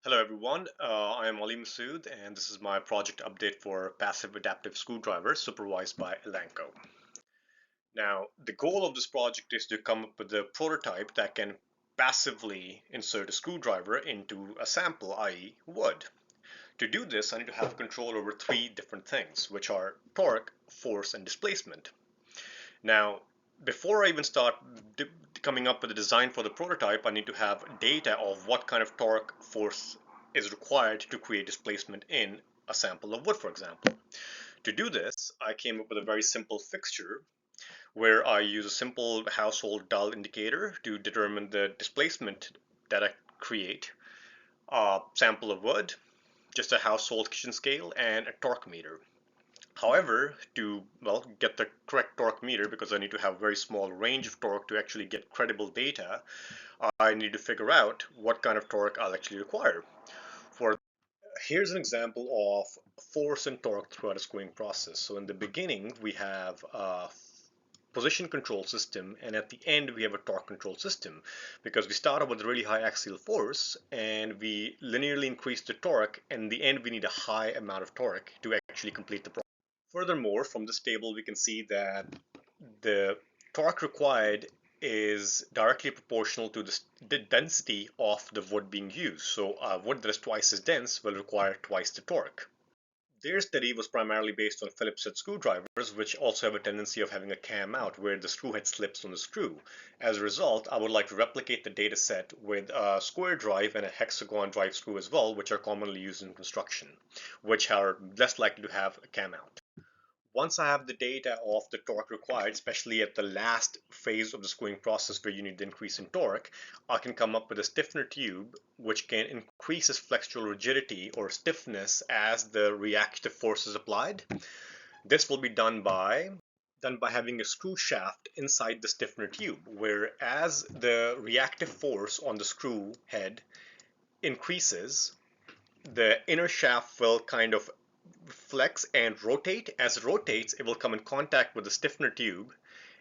Hello everyone, I am Masood and this is my project update for passive adaptive screwdriver supervised by Ilanko. Now, the goal of this project is to come up with a prototype that can passively insert a screwdriver into a sample, i.e. wood. To do this, I need to have control over three different things, which are torque, force, and displacement. Now, before I even start coming up with a design for the prototype, I need to have data of what kind of torque force is required to create displacement in a sample of wood, for example. To do this, I came up with a very simple fixture where I use a simple household dial indicator to determine the displacement that I create, a sample of wood, just a household kitchen scale, and a torque meter. However, to get the correct torque meter, because I need to have a very small range of torque to actually get credible data, I need to figure out what kind of torque I'll actually require. For Here's an example of force and torque throughout a screwing process. So in the beginning, we have a position control system, and at the end we have a torque control system, because we started with really high axial force and we linearly increase the torque, and in the end we need a high amount of torque to actually complete the process. Furthermore, from this table, we can see that the torque required is directly proportional to the density of the wood being used. So wood that is twice as dense will require twice the torque. Their study was primarily based on Phillips head screwdrivers, which also have a tendency of having a cam out where the screw head slips on the screw. As a result, I would like to replicate the data set with a square drive and a hexagon drive screw as well, which are commonly used in construction, which are less likely to have a cam out. Once I have the data of the torque required, especially at the last phase of the screwing process where you need the increase in torque, I can come up with a stiffener tube which can increase its flexural rigidity or stiffness as the reactive force is applied. This will be done by having a screw shaft inside the stiffener tube, where as the reactive force on the screw head increases, the inner shaft will kind of flex and rotate. As it rotates, it will come in contact with the stiffener tube,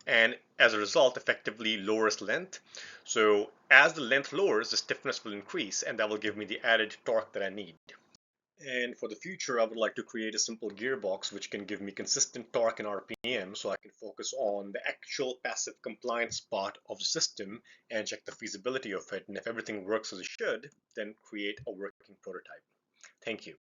and as a result effectively lowers length. So as the length lowers, the stiffness will increase, and that will give me the added torque that I need. And for the future, I would like to create a simple gearbox which can give me consistent torque and RPM, so I can focus on the actual passive compliance part of the system and check the feasibility of it. And if everything works as it should, then create a working prototype. Thank you.